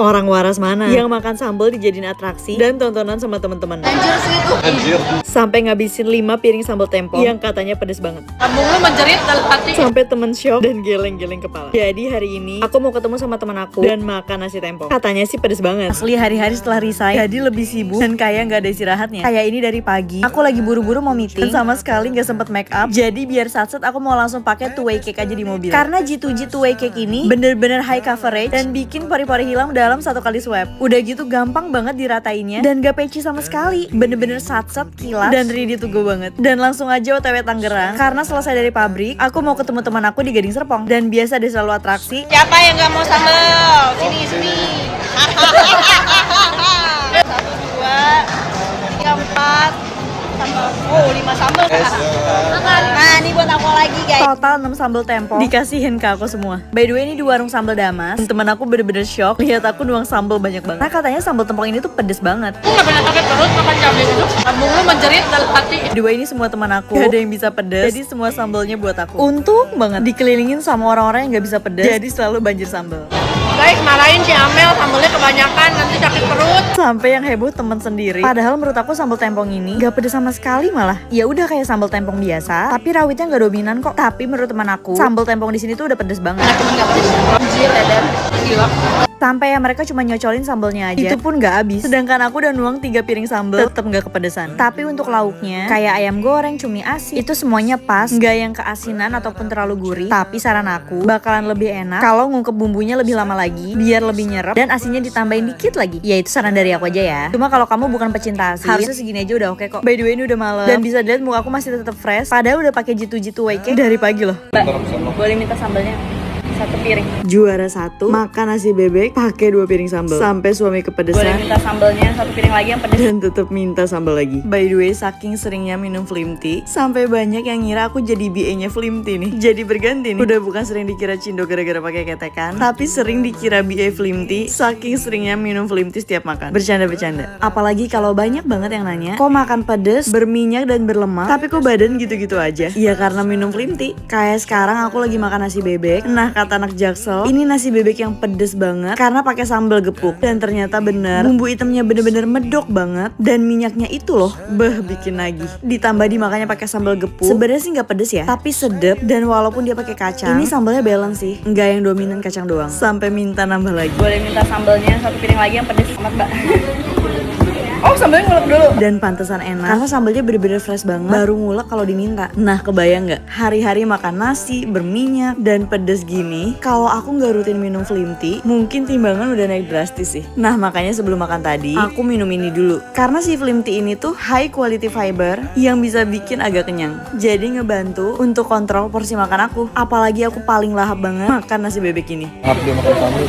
Orang waras mana yang makan sambal dijadiin atraksi dan tontonan sama teman-teman. Anjir sih itu. Anjir. Sampai ngabisin 5 piring sambal tempong yang katanya pedes banget. Lambung lu menjerit dalam hati. Sampai temen shock dan geleng-geleng kepala. Jadi hari ini aku mau ketemu sama teman aku dan makan nasi tempong. Katanya sih pedes banget. Asli hari-hari setelah resign jadi lebih sibuk dan kayak nggak ada istirahatnya. Kayak ini dari pagi aku lagi buru-buru mau meeting dan sama sekali nggak sempet make up. Jadi biar satset aku mau langsung pakai two way cake aja di mobil. Karena G2G two way cake ini bener-bener high coverage dan bikin pori-pori hilang dalam 1 kali swipe. Udah gitu gampang banget diratainnya dan gak peci sama sekali. Bener-bener satset, kilat dan ready to go banget. Dan langsung aja OTW Tangerang karena selesai dari pabrik aku mau ketemu teman aku di Gading Serpong. Dan biasa dia selalu atraksi. Siapa yang gak mau sambal? Sini. 1, 2, 3, 4 sambal. Oh, 5 sambal. Nah, ini buat aku lagi, guys. Total 6 sambal tempong dikasihin ke aku semua. By the way, ini di warung sambal Damas. Temen aku bener-bener shock lihat aku nuang sambal banyak banget. Nah, katanya sambal tempong ini tuh pedes banget. Aku gak pernah sakit perut makan cabai itu. Lambung lu menjerit dalam hati. By the way, ini semua teman aku gak ada yang bisa pedes. Jadi semua sambalnya buat aku. Untung banget dikelilingin sama orang-orang yang gak bisa pedes. Jadi selalu banjir sambal. Guys, marahin si Amel sambalnya kebanyakan nanti sakit perut. Sampai yang heboh temen sendiri. Padahal menurut aku sambal tempong ini gak pedes sama sekali malah. Ya udah kayak sambal tempong biasa, tapi rawitnya gak dominan kok. Tapi menurut teman aku, sambal tempong di sini tuh udah pedes banget. Nah, temen gak pedes. Anjir, dan gila. Sampai ya mereka cuma nyocolin sambalnya aja. Itu pun gak habis. Sedangkan aku udah nuang 3 piring sambal, tetep gak kepedesan. Tapi untuk lauknya, kayak ayam goreng, cumi asin, itu semuanya pas. Gak yang keasinan ataupun terlalu gurih. Tapi saran aku, bakalan lebih enak kalau ngungkep bumbunya lebih lama lagi, biar lebih nyerep dan asinnya ditambahin dikit lagi. Ya itu saran dari aku aja ya. Cuma kalau kamu bukan pecinta asin, harusnya segini aja udah oke kok. By the way, ini udah malam dan bisa dilihat muka aku masih tetap fresh. Padahal udah pakai G2G two way cake dari pagi loh. Mbak, boleh minta sambalnya? 1 piring. Juara 1 makan nasi bebek pakai 2 piring sambal sampai suami kepedesan. Boleh minta sambalnya 1 piring lagi yang pedes. Dan tetap minta sambal lagi. By the way, saking seringnya minum Flim Tea sampai banyak yang ngira aku jadi BA-nya Flim Tea nih. Jadi berganti nih. Udah bukan sering dikira Cindo gara-gara pakai ketekan, tapi sering dikira BA Flim Tea saking seringnya minum Flim Tea setiap makan. Bercanda-bercanda. Apalagi kalau banyak banget yang nanya, kok makan pedes, berminyak dan berlemak, tapi kok badan gitu-gitu aja? Iya karena minum Flim Tea. Kayak sekarang aku lagi makan nasi bebek. Nah, kata anak Jaksel, ini nasi bebek yang pedes banget karena pakai sambal gepuk. Dan ternyata bener, bumbu hitamnya bener-bener medok banget dan minyaknya itu loh, bikin nagih. Ditambah dimakannya pakai sambal gepuk. Sebenarnya sih nggak pedes ya, tapi sedep dan walaupun dia pakai kacang, ini sambalnya balance sih, nggak yang dominan kacang doang. Sampai minta nambah lagi. Boleh minta sambalnya 1 piring lagi yang pedes amat, Mbak. Oh, sambalnya ngulek dulu. Dan pantesan enak karena sambalnya bener-bener fresh banget, baru ngulek kalau diminta. Nah, kebayang nggak? Hari-hari makan nasi berminyak dan pedes gini, kalau aku nggak rutin minum Flim Tea, mungkin timbangan udah naik drastis sih. Nah, makanya sebelum makan tadi, aku minum ini dulu. Karena si Flim Tea ini tuh high quality fiber yang bisa bikin agak kenyang. Jadi ngebantu untuk kontrol porsi makan aku. Apalagi aku paling lahap banget makan nasi bebek ini. Dia makan sambal.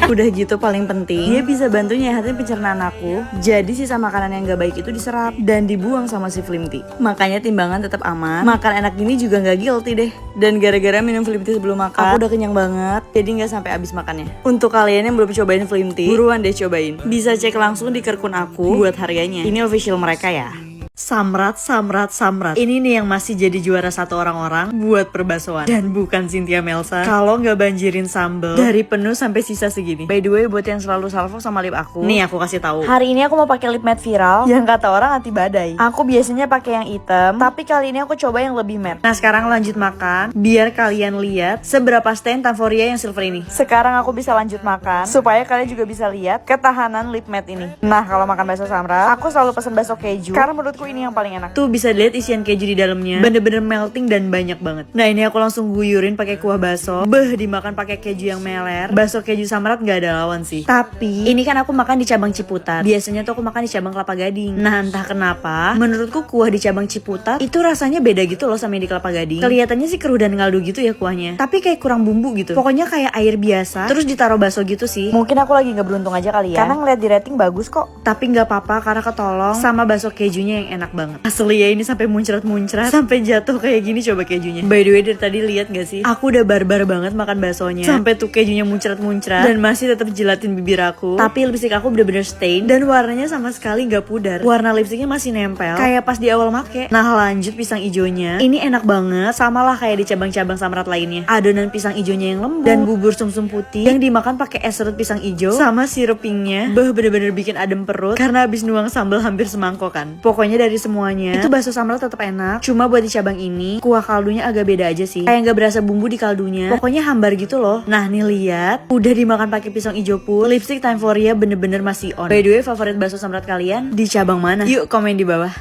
Udah gitu paling penting, dia bisa bantu nyehatin pencernaan aku. Jadi sisa makanan yang gak baik itu diserap dan dibuang sama si Flim Tea. Makanya timbangan tetap aman. Makan enak gini juga gak guilty deh. Dan gara-gara minum Flim Tea sebelum makan, aku udah kenyang banget. Jadi gak sampai habis makannya. Untuk kalian yang belum cobain Flim Tea, buruan deh cobain. Bisa cek langsung di Kerkun aku buat harganya. Ini official mereka ya. Samrat. Ini nih yang masih jadi juara 1 orang-orang buat perbasuan. Dan bukan Cynthia Melsa kalau nggak banjirin sambal dari penuh sampai sisa segini. By the way, buat yang selalu salvo sama lip aku, nih aku kasih tahu. Hari ini aku mau pakai lip matte viral yang kata orang anti badai. Aku biasanya pakai yang hitam, tapi kali ini aku coba yang lebih matte. Nah, sekarang lanjut makan biar kalian lihat seberapa stain Tanforia yang silver ini. Sekarang aku bisa lanjut makan supaya kalian juga bisa lihat ketahanan lip matte ini. Nah, kalau makan bakso Samrat, aku selalu pesen bakso keju karena menurutku ini yang paling enak. Tuh bisa lihat isian keju di dalamnya, bener-bener melting dan banyak banget. Nah, ini aku langsung guyurin pakai kuah bakso. Dimakan pakai keju yang meler. Bakso keju Samrat nggak ada lawan sih. Tapi ini kan aku makan di cabang Ciputat. Biasanya tuh aku makan di cabang Kelapa Gading. Nah, entah kenapa menurutku kuah di cabang Ciputat itu rasanya beda gitu loh sama yang di Kelapa Gading. Kelihatannya sih keruh dan ngaldu gitu ya kuahnya, tapi kayak kurang bumbu gitu. Pokoknya kayak air biasa terus ditaruh bakso gitu sih. Mungkin aku lagi nggak beruntung aja kali ya, karena ngeliat di rating bagus kok. Tapi nggak apa-apa karena ketolong sama bakso kejunya yang enak banget. Asli ya, ini sampai muncrat-muncrat, sampai jatuh kayak gini coba kejunya. By the way, dari tadi lihat gak sih? Aku udah barbar banget makan baksonya, sampai tuh kejunya muncrat-muncrat dan masih tetap jilatin bibir aku. Tapi lipstick aku bener-bener stain dan warnanya sama sekali gak pudar. Warna lipsticknya masih nempel kayak pas di awal make. Nah, lanjut pisang ijonya. Ini enak banget, samalah kayak di cabang-cabang samrat lainnya. Adonan pisang ijonya yang lembut dan bubur sumsum putih yang dimakan pakai es serut pisang ijo sama sirup pinknya. Bener-bener bikin adem perut karena habis nuang sambal hampir semangkok kan. Pokoknya dari semuanya itu bakso samrat tetap enak. Cuma buat di cabang ini kuah kaldunya agak beda aja sih. Kayak nggak berasa bumbu di kaldunya. Pokoknya hambar gitu loh. Nah nih lihat, udah dimakan pakai pisang ijo pun. Lipstick Timeforia bener-bener masih on. By the way, favorit bakso samrat kalian di cabang mana? Yuk komen di bawah.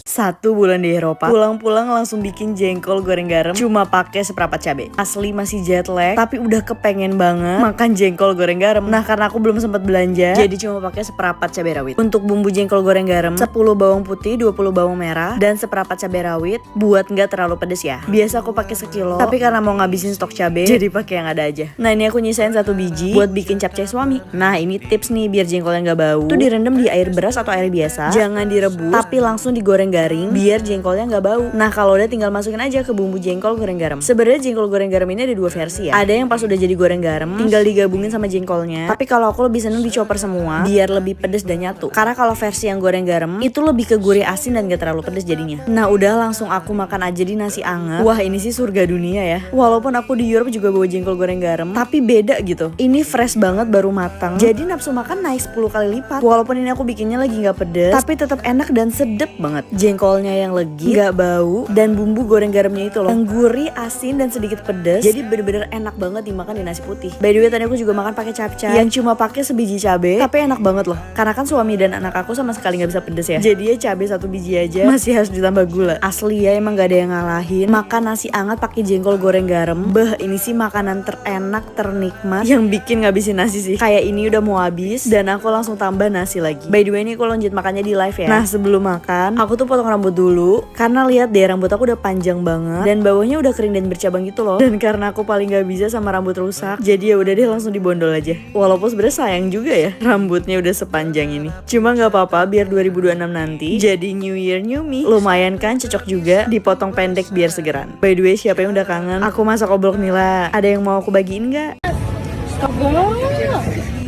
1 bulan di Eropa, pulang-pulang langsung bikin jengkol goreng garam cuma pakai seperempat cabai. Asli masih jet lag, tapi udah kepengen banget makan jengkol goreng garam. Nah karena aku belum sempat belanja, jadi cuma pakai seperempat cabai rawit. Untuk bumbu jengkol goreng garam, 10 bawang putih, 20 bawang merah, dan seperempat cabai rawit buat nggak terlalu pedes ya. Biasa aku pakai sekilo, tapi karena mau ngabisin stok cabai, jadi pakai yang ada aja. Nah ini aku nyisain 1 biji buat bikin capcay suami. Nah ini tips nih biar jengkolnya nggak bau. Tuh direndam di air beras atau air biasa, jangan direbus, tapi langsung digoreng garing biar jengkolnya nggak bau. Nah kalau udah tinggal masukin aja ke bumbu jengkol goreng garam. Sebenarnya jengkol goreng garam ini ada 2 versi ya. Ada yang pas udah jadi goreng garam tinggal digabungin sama jengkolnya. Tapi kalau aku lebih seneng dicoper semua biar lebih pedes dan nyatu. Karena kalau versi yang goreng garam itu lebih ke gurih asin dan gak terlalu pedes jadinya. Nah udah langsung aku makan aja di nasi anget. Wah ini sih surga dunia ya. Walaupun aku di Europe juga bawa jengkol goreng garam, tapi beda gitu. Ini fresh banget baru matang. Jadi nafsu makan naik 10 kali lipat. Walaupun ini aku bikinnya lagi nggak pedes, tapi tetap enak dan sedep banget. Jengkolnya yang legit, gak bau, dan bumbu goreng garamnya itu loh yang gurih, asin, dan sedikit pedas. Jadi bener-bener enak banget dimakan di nasi putih. By the way tadi aku juga makan pakai capcay yang cuma pakai sebiji cabe, tapi enak banget loh. Karena kan suami dan anak aku sama sekali gak bisa pedes ya. Jadi ya cabe 1 biji aja masih harus ditambah gula. Asli ya emang gak ada yang ngalahin. Makan nasi anget pakai jengkol goreng garam. Ini sih makanan terenak, ternikmat yang bikin ngabisin nasi sih. Kayak ini udah mau habis dan aku langsung tambah nasi lagi. By the way ini aku lanjut makannya di live ya. Nah sebelum makan aku tuh potong rambut dulu karena lihat deh rambut aku udah panjang banget dan bawahnya udah kering dan bercabang gitu loh. Dan karena aku paling gak bisa sama rambut rusak, jadi ya udah deh langsung dibondol aja. Walaupun sebenarnya sayang juga ya rambutnya udah sepanjang ini. Cuma nggak apa-apa biar 2026 nanti jadi New Year New Me. Lumayan kan, cocok juga dipotong pendek biar segeran. By the way siapa yang udah kangen aku masak oblok nila? Ada yang mau aku bagiin nggak?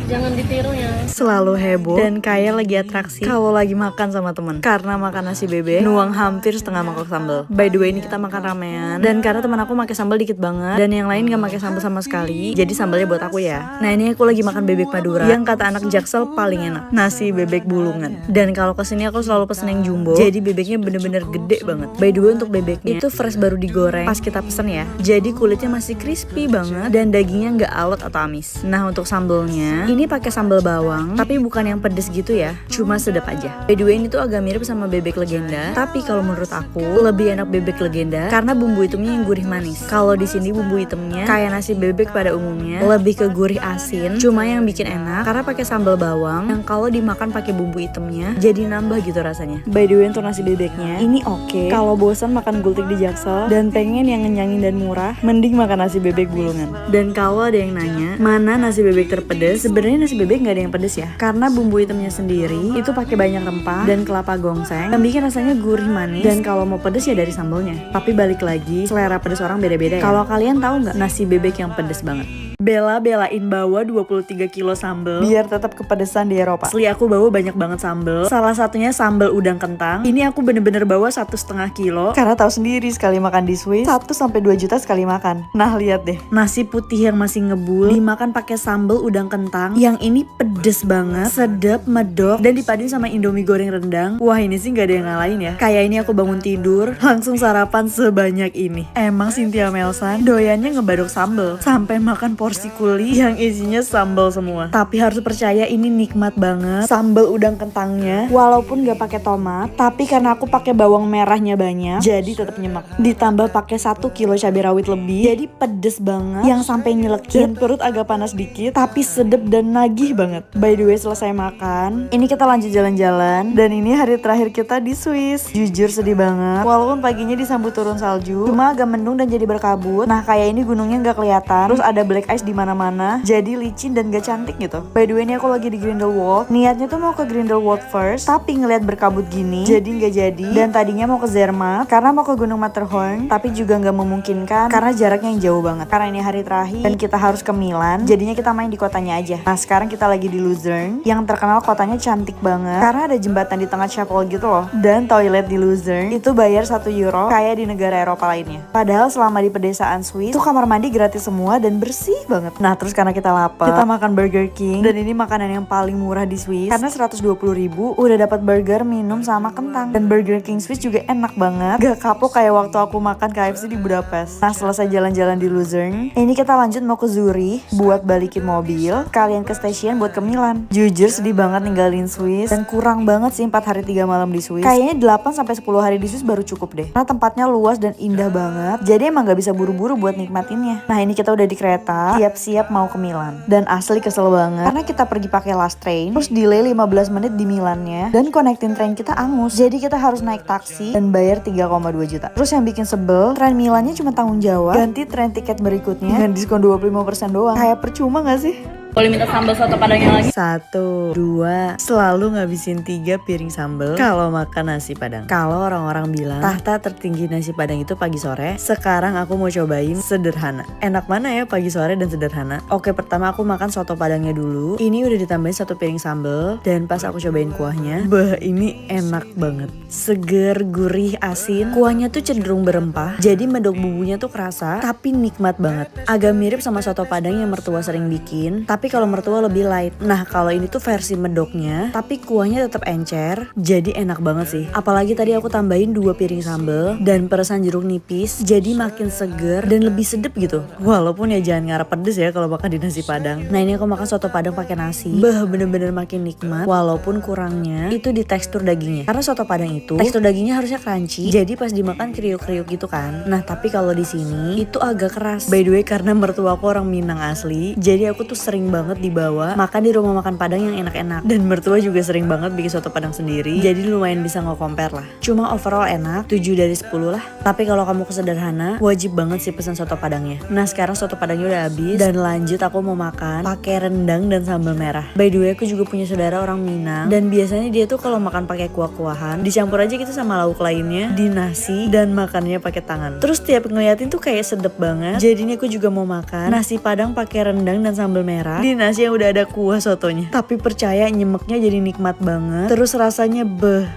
Jangan ditiru ya. Selalu heboh dan kayak lagi atraksi kalau lagi makan sama temen. Karena makan nasi bebek nuang hampir setengah mangkok sambal. By the way ini kita makan ramean, dan karena teman aku pakai sambal dikit banget dan yang lain gak pakai sambal sama sekali, jadi sambalnya buat aku ya. Nah ini aku lagi makan bebek Madura yang kata anak Jaksel paling enak, nasi bebek bulungan. Dan kalau kesini aku selalu pesen yang jumbo, jadi bebeknya bener-bener gede banget. By the way untuk bebeknya itu fresh baru digoreng pas kita pesen ya, jadi kulitnya masih crispy banget dan dagingnya nggak alot atau amis. Nah untuk sambalnya ini pakai sambal bawang, tapi bukan yang pedes gitu ya, cuma sedap aja. By the way ini tuh agak mirip sama bebek legenda, tapi kalau menurut aku lebih enak bebek legenda karena bumbu hitamnya yang gurih manis. Kalau di sini bumbu hitamnya kayak nasi bebek pada umumnya, lebih ke gurih asin. Cuma yang bikin enak karena pakai sambal bawang yang kalau dimakan pakai bumbu hitamnya jadi nambah gitu rasanya. By the way untuk nasi bebeknya ini oke. Kalau bosan makan gultik di Jaksel dan pengen yang ngenyangin dan murah, mending makan nasi bebek bulungan. Dan kalau ada yang nanya mana nasi bebek terpedes, sebenarnya nasi bebek nggak ada yang pedes ya, karena bumbu hitamnya sendiri itu pakai banyak rempah dan kelapa gongseng yang bikin rasanya gurih manis. Dan kalau mau pedes ya dari sambalnya. Tapi balik lagi, selera pedes orang beda-beda ya. Kalau kalian tahu nggak nasi bebek yang pedes banget? Belain bawa 23 kilo sambal biar tetap kepedesan di Eropa. Asli aku bawa banyak banget sambal. Salah satunya sambal udang kentang. Ini aku bener-bener bawa 1,5 kilo. Karena tahu sendiri sekali makan di Swiss 1-2 juta sekali makan. Nah lihat deh, nasi putih yang masih ngebul dimakan pakai sambal udang kentang. Yang ini pedes banget, sedap, medok, dan dipaduin sama Indomie goreng rendang. Wah ini sih gak ada yang ngalahin ya. Kayak ini aku bangun tidur langsung sarapan sebanyak ini. Emang Cynthia Melsan doyannya ngebadok sambal sampai makan porsi kuli yang isinya sambal semua. Tapi harus percaya ini nikmat banget sambal udang kentangnya. Walaupun gak pakai tomat, tapi karena aku pakai bawang merahnya banyak, jadi tetap nyemek. Ditambah pakai 1 kilo cabai rawit lebih, jadi pedes banget yang sampai nyelekit. Dan perut agak panas dikit, tapi sedep dan nagih banget. By the way selesai makan, ini kita lanjut jalan-jalan. Dan ini hari terakhir kita di Swiss. Jujur sedih banget. Walaupun paginya disambut turun salju, cuma agak mendung dan jadi berkabut. Nah kayak ini gunungnya gak kelihatan. Terus ada black ice di mana-mana, jadi licin dan gak cantik gitu. By the way, ini aku lagi di Grindelwald. Niatnya tuh mau ke Grindelwald first, tapi ngeliat berkabut gini, jadi nggak jadi. Dan tadinya mau ke Zermatt karena mau ke Gunung Matterhorn, tapi juga nggak memungkinkan karena jaraknya yang jauh banget. Karena ini hari terakhir dan kita harus ke Milan, jadinya kita main di kotanya aja. Nah sekarang kita lagi di Luzern, yang terkenal kotanya cantik banget karena ada jembatan di tengah chapel gitu loh. Dan toilet di Luzern itu bayar 1 euro kayak di negara Eropa lainnya. Padahal selama di pedesaan Swiss tuh kamar mandi gratis semua dan bersih banget. Nah terus karena kita lapar, kita makan Burger King, dan ini makanan yang paling murah di Swiss karena 120.000 udah dapat burger, minum sama kentang. Dan Burger King Swiss juga enak banget, gak kapok kayak waktu aku makan KFC di Budapest. Nah selesai jalan-jalan di Luzern, ini kita lanjut mau ke Zurich buat balikin mobil, kalian ke stasiun buat ke Milan. Jujur sedih banget ninggalin Swiss, dan kurang banget sih 4 hari 3 malam di Swiss. Kayaknya 8-10 hari di Swiss baru cukup deh, karena tempatnya luas dan indah banget, jadi emang gak bisa buru-buru buat nikmatinnya. Nah ini kita udah di kereta, siap-siap mau ke Milan. Dan asli kesel banget karena kita pergi pakai last train, terus delay 15 menit di Milannya, dan connecting train kita angus, jadi kita harus naik taksi dan bayar 3,2 juta. Terus yang bikin sebel, tren Milannya cuma tanggung jawab ganti tren tiket berikutnya dengan diskon 25% doang. Kayak percuma gak sih? Boleh minta sambal soto padangnya lagi? 1, 2, selalu ngabisin 3 piring sambal kalau makan nasi padang. Kalau orang-orang bilang tahta tertinggi nasi padang itu pagi sore, sekarang aku mau cobain sederhana. Enak mana ya pagi sore dan sederhana? Oke, pertama aku makan soto padangnya dulu. Ini udah ditambahin 1 piring sambal, dan pas aku cobain kuahnya, ini enak banget. Seger, gurih, asin. Kuahnya tuh cenderung berempah, jadi medok bumbunya tuh kerasa, tapi nikmat banget. Agak mirip sama soto padang yang mertua sering bikin, tapi kalau mertua lebih light. Nah kalau ini tuh versi medoknya, tapi kuahnya tetap encer, jadi enak banget sih. Apalagi tadi aku tambahin 2 piring sambal dan peresan jeruk nipis, jadi makin seger dan lebih sedep gitu. Walaupun ya jangan ngarep pedes ya kalau makan di nasi padang. Nah ini aku makan soto padang pakai nasi, bener-bener makin nikmat. Walaupun kurangnya itu di tekstur dagingnya, karena soto padang itu tekstur dagingnya harusnya crunchy, jadi pas dimakan kriuk-kriuk gitu kan. Nah tapi kalau di sini itu agak keras. By the way, karena mertua aku orang Minang asli, jadi aku tuh sering banget dibawa makan di rumah makan padang yang enak-enak, dan mertua juga sering banget bikin soto padang sendiri, jadi lumayan bisa nge-compare lah. Cuma overall enak, 7 dari 10 lah. Tapi kalau kamu kesederhana, wajib banget sih pesan soto padangnya. Nah sekarang soto padangnya udah habis, dan lanjut aku mau makan pakai rendang dan sambal merah. By the way, aku juga punya saudara orang Minang, dan biasanya dia tuh kalau makan pakai kuah-kuahan dicampur aja gitu sama lauk lainnya di nasi, dan makannya pakai tangan. Terus tiap ngeliatin tuh kayak sedep banget. Jadi ini aku juga mau makan nasi padang pakai rendang dan sambal merah di nasi yang udah ada kuah sotonya. Tapi percaya nyemeknya jadi nikmat banget. Terus rasanya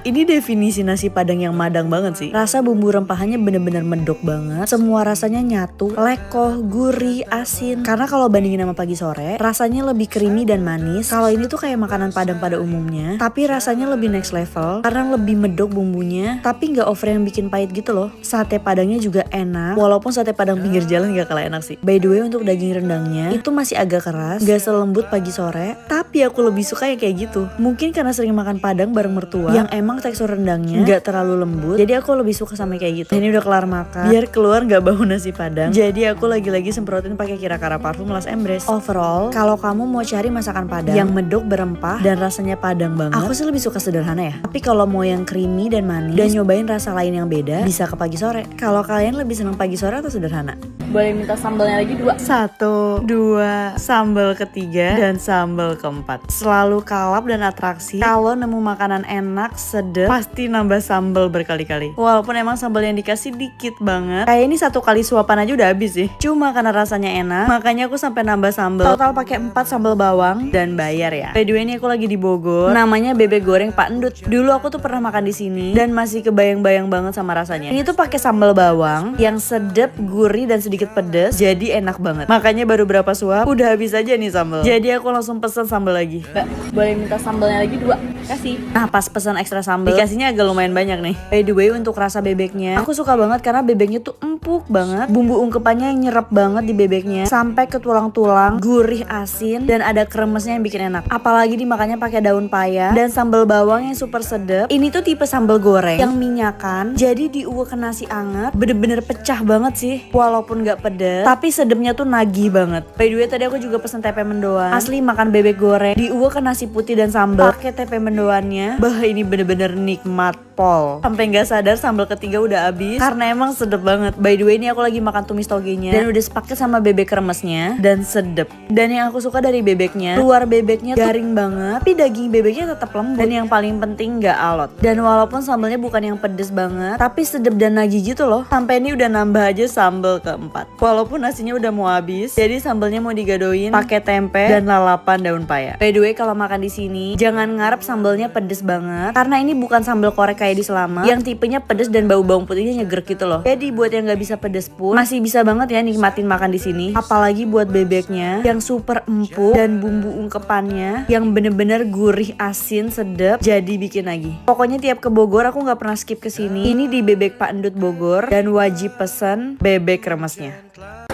ini definisi nasi padang yang madang banget sih. Rasa bumbu rempahannya bener-bener medok banget. Semua rasanya nyatu, lekoh, gurih, asin. Karena kalau bandingin sama pagi sore, rasanya lebih creamy dan manis. Kalau ini tuh kayak makanan padang pada umumnya, tapi rasanya lebih next level karena lebih medok bumbunya, tapi nggak over yang bikin pahit gitu loh. Sate padangnya juga enak, walaupun sate padang pinggir jalan gak kalah enak sih. By the way, untuk daging rendangnya itu masih agak keras, gak selembut pagi sore, tapi aku lebih suka ya kayak gitu. Mungkin karena sering makan padang bareng mertua yang emang tekstur rendangnya gak terlalu lembut, jadi aku lebih suka sama kayak gitu. Ini udah kelar makan, biar keluar gak bau nasi padang, jadi aku lagi-lagi semprotin pakai kira-kira parfum Las Embres. Overall, kalau kamu mau cari masakan padang yang medok berempah dan rasanya padang banget, aku sih lebih suka sederhana ya. Tapi kalau mau yang creamy dan manis dan nyobain rasa lain yang beda, bisa ke pagi sore. Kalau kalian lebih senang pagi sore atau sederhana? Boleh minta sambalnya lagi 2. 1, 2, sambal ketiga dan sambal keempat. Selalu kalap dan atraksi. Kalau nemu makanan enak, sedep, pasti nambah sambal berkali-kali. Walaupun emang sambal yang dikasih dikit banget. Kayak ini 1 kali suapan aja udah habis sih. Cuma karena rasanya enak, makanya aku sampai nambah sambal. Total pakai 4 sambal bawang dan bayar ya. By the way, ini aku lagi di Bogor. Namanya bebek goreng Pak Endut. Dulu aku tuh pernah makan di sini dan masih kebayang-bayang banget sama rasanya. Ini tuh pakai sambal bawang yang sedep, gurih dan sedikit pedes, jadi enak banget. Makanya baru berapa suap udah habis aja nih sambal. Jadi aku langsung pesen sambal lagi. Mbak, boleh minta sambalnya lagi 2. Kasih. Nah pas pesan ekstra sambal, dikasihnya agak lumayan banyak nih. By the way, untuk rasa bebeknya, aku suka banget karena bebeknya tuh empuk banget. Bumbu ungkepannya nyerap banget di bebeknya sampai ke tulang-tulang, gurih, asin, dan ada kremesnya yang bikin enak. Apalagi dimakannya pakai daun paya dan sambal bawang yang super sedep. Ini tuh tipe sambal goreng yang minyakan, jadi diuwek ke nasi anget, bener-bener pecah banget sih. Walaupun gak pedes, tapi sedepnya tuh nagih banget. By the way, tadi aku juga pesen tempe mendoan. Asli makan bebek goreng diuwek ke nasi putih dan sambal pakai tempe mendoannya. Ini bener-bener nikmat pol. Sampai nggak sadar sambal ketiga udah habis karena emang sedep banget. By the way, ini aku lagi makan tumis togenya dan udah sepaket sama bebek remesnya dan sedep. Dan yang aku suka dari bebeknya, luar bebeknya garing banget, tapi daging bebeknya tetap lembut. Dan yang paling penting nggak alot. Dan walaupun sambalnya bukan yang pedes banget, tapi sedep dan nagih gitu loh. Sampai ini udah nambah aja sambal keempat. Walaupun nasinya udah mau habis, jadi sambalnya mau digadoin pakai tempe dan lalapan daun paya. By the way, kalau makan di sini jangan ngarep sambalnya pedes banget, karena ini bukan sambal korek kayak di Selamat yang tipenya pedes dan bau bawang putihnya nyegrek gitu loh. Jadi buat yang nggak bisa pedes pun masih bisa banget ya nikmatin makan di sini. Apalagi buat bebeknya yang super empuk dan bumbu ungkepannya yang bener-bener gurih, asin, sedap, jadi bikin lagi. Pokoknya tiap ke Bogor aku nggak pernah skip kesini. Ini di Bebek Pak Endut Bogor dan wajib pesen bebek remesnya.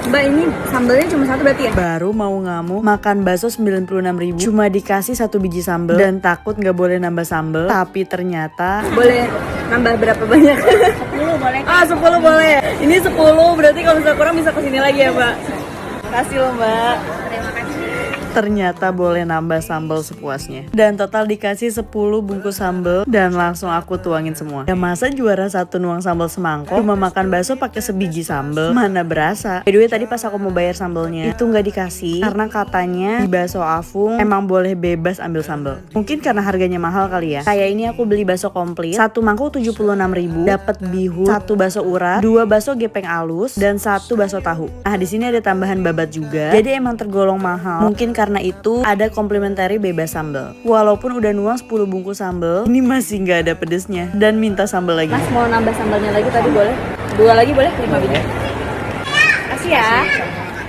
Mbak, ini sambalnya cuma satu berarti ya? Baru mau ngamuk makan bakso 96.000 cuma dikasih 1 biji sambal dan takut nggak boleh nambah sambal, tapi ternyata Boleh nambah berapa banyak? 10 boleh. 10 boleh. Ini 10 berarti kalau misalnya kurang bisa kesini lagi ya, Mbak. Kasih loh, Mbak. Terima kasih. ternyata boleh nambah sambal sepuasnya. Dan total dikasih 10 bungkus sambal dan langsung aku tuangin semua. Ya masa juara satu nuang sambal semangkok, cuma makan bakso pakai sebiji sambal, mana berasa. By the way, tadi pas aku mau bayar sambalnya itu nggak dikasih karena katanya di bakso Afung emang boleh bebas ambil sambal. Mungkin karena harganya mahal kali ya. Kayak ini aku beli bakso komplit, satu mangkok 76.000, dapat bihun, satu bakso urat, 2 bakso gepeng alus, dan 1 bakso tahu. Nah di sini ada tambahan babat juga. Jadi emang tergolong mahal. Mungkin karena itu ada complimentary bebas sambal. Walaupun udah nuang 10 bungkus sambal, ini masih nggak ada pedesnya dan minta sambal lagi. Mas mau nambah sambalnya lagi tadi boleh? 2 lagi boleh? 5 biji. Kasih ya.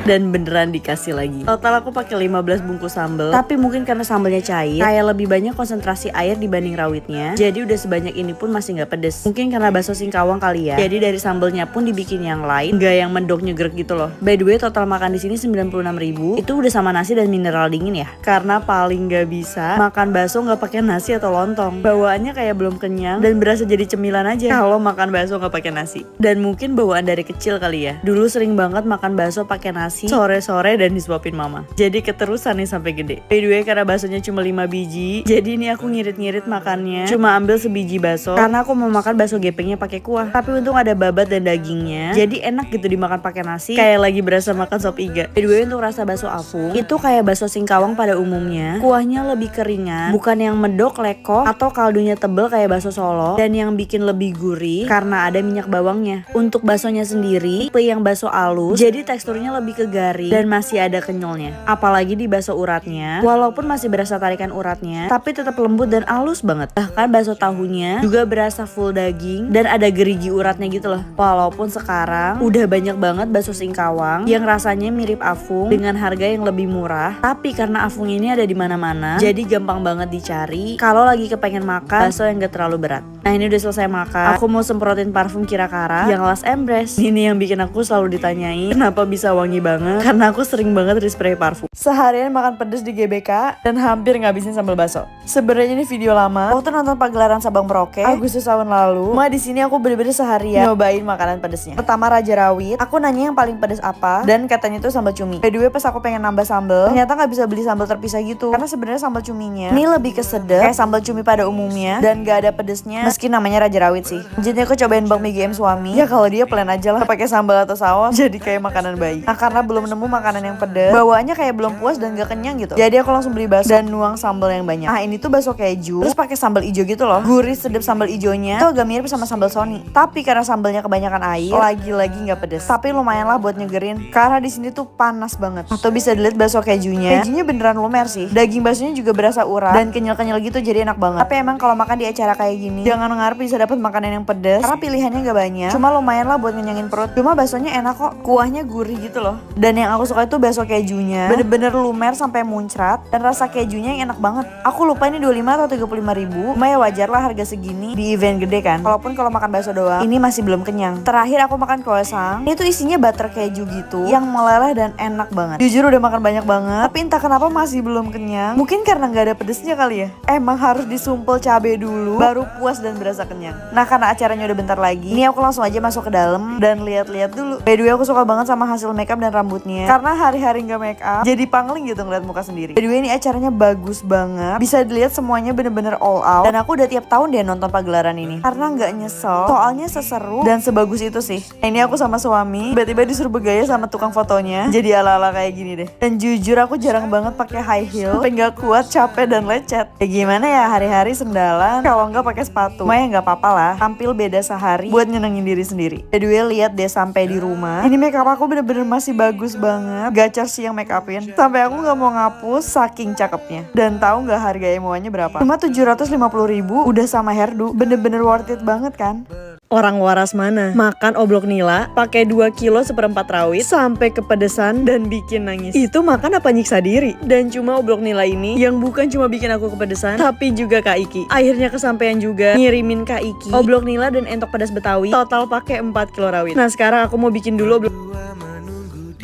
Dan beneran dikasih lagi. Total aku pakai 15 bungkus sambal. Tapi mungkin karena sambalnya cair, kayak lebih banyak konsentrasi air dibanding rawitnya. Jadi udah sebanyak ini pun masih nggak pedes. Mungkin karena bakso Singkawang kali ya. Jadi dari sambalnya pun dibikin yang lain, nggak yang mendok nyegrek gitu loh. By the way, total makan di sini 96.000. Itu udah sama nasi dan mineral dingin ya. Karena paling nggak bisa makan bakso nggak pakai nasi atau lontong. Bawaannya kayak belum kenyang dan berasa jadi cemilan aja kalau makan bakso nggak pakai nasi. Dan mungkin bawaan dari kecil kali ya. Dulu sering banget makan bakso pakai nasi sore-sore dan disuapin mama. Jadi keterusan nih sampai gede. By the way, karena baksonya cuma 5 biji, jadi ini aku ngirit-ngirit makannya. Cuma ambil sebiji bakso karena aku mau makan bakso gepengnya pakai kuah. Tapi untung ada babat dan dagingnya. Jadi enak gitu dimakan pakai nasi, kayak lagi berasa makan sop iga. By the way, untuk rasa bakso Afung, itu kayak bakso Singkawang pada umumnya. Kuahnya lebih keringan, bukan yang medok lekoh atau kaldunya tebel kayak bakso Solo, dan yang bikin lebih gurih karena ada minyak bawangnya. Untuk baksonya sendiri, tipe yang bakso alus, jadi teksturnya lebih ke garing dan masih ada kenyalnya. Apalagi di bakso uratnya, walaupun masih berasa tarikan uratnya, tapi tetap lembut dan halus banget. Bahkan bakso tahunya juga berasa full daging dan ada gerigi uratnya gitu loh. Walaupun sekarang udah banyak banget bakso Singkawang yang rasanya mirip Afung dengan harga yang lebih murah, tapi karena Afung ini ada di mana-mana, jadi gampang banget dicari kalau lagi kepengen makan bakso yang gak terlalu berat. Nah ini udah selesai makan, aku mau semprotin parfum Kira-Kara yang Last Embrace. Ini yang bikin aku selalu ditanyain kenapa bisa wangi banget, karena aku sering banget respray parfum. Seharian makan pedes di GBK dan hampir ngabisin sambal bakso. Sebenarnya ini video lama. Waktu nonton pagelaran Sabang Merauke Agustus tahun lalu, cuma di sini aku bener-bener seharian nyobain makanan pedesnya. Pertama Raja Rawit, aku nanya yang paling pedes apa, dan katanya itu sambal cumi. By the way, pas aku pengen nambah sambal, ternyata nggak bisa beli sambal terpisah gitu, karena sebenarnya sambal cuminya ini lebih kesedap kayak sambal cumi pada umumnya dan gak ada pedesnya. Meski namanya Raja Rawit sih. Jadi aku cobain bakmi GM suami. Ya kalau dia plain aja lah, pakai sambal atau saus, jadi kayak makanan bayi. Nah karena belum nemu makanan yang pedes, bawaannya kayak belum puas dan gak kenyang gitu. Jadi aku langsung beli bakso dan nuang sambal yang banyak. Nah ini tuh bakso keju, terus pakai sambal ijo gitu loh. Gurih sedap sambal ijonya. Itu agak mirip sama sambal Sony. Tapi karena sambalnya kebanyakan air, lagi-lagi nggak pedes. Tapi lumayan lah buat nyegerin. Karena di sini tuh panas banget. Atau bisa dilihat bakso kejunya. Kejunya beneran lumer sih. Daging baksonya juga berasa urat dan kenyal-kenyal gitu, jadi enak banget. Tapi emang kalau makan di acara kayak gini, jangan ngarep bisa dapat makanan yang pedes. Karena pilihannya nggak banyak. Cuma lumayan lah buat ngenyangin perut. Cuma baksonya enak kok. Kuahnya gurih gitu loh. Dan yang aku suka itu bakso kejunya bener-bener lumer sampai muncrat dan rasa kejunya yang enak banget. Aku lupa ini 25 atau 35.000. Cuma ya wajar lah harga segini di event gede kan. Walaupun kalau makan bakso doang ini masih belum kenyang. Terakhir aku makan croissant, itu isinya butter keju gitu yang meleleh dan enak banget. Jujur udah makan banyak banget, tapi entah kenapa masih belum kenyang. Mungkin karena nggak ada pedesnya kali ya. Emang harus disumpel cabai dulu baru puas dan berasa kenyang. Nah karena acaranya udah bentar lagi, ini aku langsung aja masuk ke dalam dan lihat-lihat dulu. By the way, aku suka banget sama hasil makeup dan rambutnya, karena hari-hari nggak makeup jadi pangling gitu ngeliat muka sendiri. By the way, ini acaranya bagus banget, bisa dilihat semuanya bener-bener all out. Dan aku udah tiap tahun deh nonton pagelaran ini, karena nggak nyesel, soalnya seseru dan sebagus itu sih. Nah, ini aku sama suami tiba-tiba disuruh bergaya sama tukang fotonya, jadi ala-ala kayak gini deh. Dan jujur aku jarang banget pakai high heel, sampai nggak kuat, capek dan lecet. Ya gimana ya, hari-hari sendalan, kalau nggak pakai sepatu. Cuma ya nggak apa-apa lah, tampil beda sehari buat nyenengin diri sendiri. By the way, lihat deh sampai di rumah, ini makeup aku bener-bener masih bagus banget. Gacor sih yang make upin, sampai aku nggak mau ngapus saking cakepnya. Dan tahu nggak harga emoannya berapa? Cuma 750.000 udah sama hairdo, bener-bener worth it banget kan? Orang waras mana makan oblok nila pakai 2 kilo seperempat rawit sampai kepedesan dan bikin nangis. Itu makan apa nyiksa diri? Dan cuma oblok nila ini yang bukan cuma bikin aku kepedesan, tapi juga Kak Iki. Akhirnya kesampaian juga ngirimin Kak Iki oblok nila dan entok pedas Betawi total pakai 4 kilo rawit. Nah sekarang aku mau bikin dulu oblok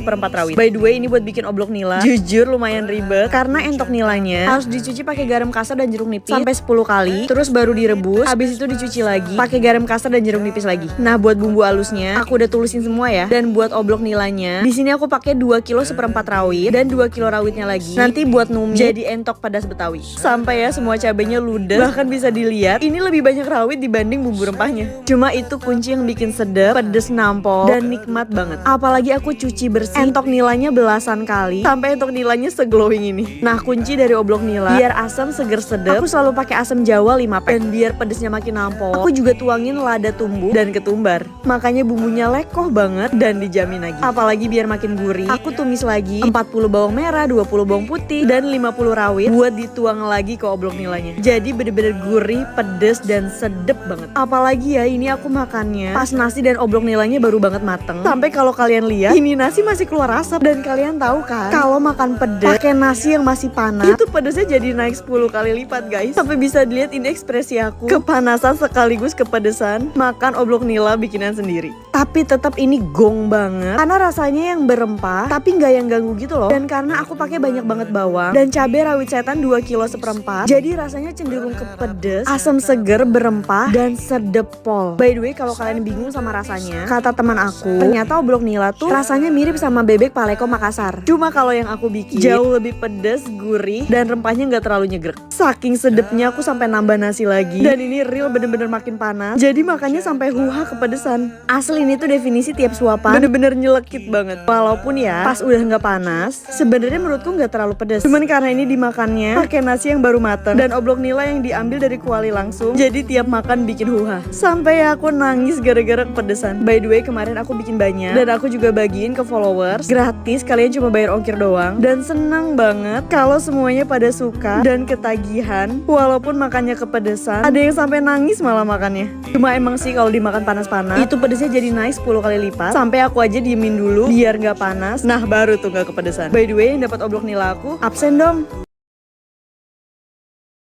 seperempat rawit. By the way, ini buat bikin oblok nila jujur lumayan ribet, karena entok nilanya harus dicuci pakai garam kasar dan jeruk nipis sampai 10 kali, terus baru direbus, habis itu dicuci lagi pakai garam kasar dan jeruk nipis lagi. Nah buat bumbu halusnya aku udah tulisin semua ya. Dan buat oblok nilanya di sini aku pakai 2 kilo seperempat rawit dan 2 kilo rawitnya lagi nanti buat numis jadi entok pedas Betawi. Sampai ya semua cabenya ludes, bahkan bisa dilihat ini lebih banyak rawit dibanding bumbu rempahnya. Cuma itu kunci yang bikin sedap, pedes nampol dan nikmat banget. Apalagi aku cuci bersih, entok nilanya belasan kali sampai entok nilanya seglowing ini. Nah kunci dari oblok nila biar asam seger sedap, aku selalu pakai asam jawa 5 pack. Dan biar pedesnya makin nampol, aku juga tuangin lada tumbuh dan ketumbar, makanya bumbunya lekoh banget dan dijamin lagi. Apalagi biar makin gurih, aku tumis lagi 40 bawang merah, 20 bawang putih dan 50 rawit buat dituang lagi ke oblok nilanya. Jadi bener-bener gurih, pedes dan sedep banget. Apalagi ya ini aku makannya pas nasi dan oblok nilanya baru banget mateng. Sampai kalau kalian lihat ini nasi masih keluar asap. Dan kalian tahu kan kalau makan pedas pakai nasi yang masih panas itu pedesnya jadi naik 10 kali lipat guys. Sampai bisa dilihat ini ekspresi aku, kepanasan sekaligus kepedesan makan oblok nila bikinan sendiri. Tapi tetap ini gong banget karena rasanya yang berempah tapi nggak yang ganggu gitu loh. Dan karena aku pakai banyak banget bawang dan cabai rawit setan 2 kilo seperempat, jadi rasanya cenderung ke pedes, asam seger, berempah dan sedep pol. By the way, kalau kalian bingung sama rasanya, kata teman aku ternyata oblok nila tuh rasanya mirip sama bebek paleko Makassar. Cuma kalau yang aku bikin jauh lebih pedes, gurih dan rempahnya nggak terlalu nyegrek. Saking sedepnya aku sampai nambah nasi lagi. Dan ini real bener-bener makin panas, jadi makannya sampai huha kepedesan. Asli ini tuh definisi tiap suapan bener-bener nyelekit banget. Walaupun ya pas udah nggak panas, sebenarnya menurutku nggak terlalu pedes. Cuman karena ini dimakannya pakai nasi yang baru mateng dan oblok nila yang diambil dari kuali langsung, jadi tiap makan bikin huha. Sampai aku nangis gara-gara kepedesan. By the way, kemarin aku bikin banyak dan aku juga bagiin ke followers gratis, kalian cuma bayar ongkir doang. Dan senang banget kalau semuanya pada suka dan ketagihan walaupun makannya kepedesan. Ada yang sampai nangis malah makannya. Cuma emang sih kalau dimakan panas-panas itu pedesnya jadi naik 10 kali lipat. Sampai aku aja diemin dulu biar nggak panas. Nah baru tuh nggak kepedesan. By the way, yang dapat oblok nila aku absen dong.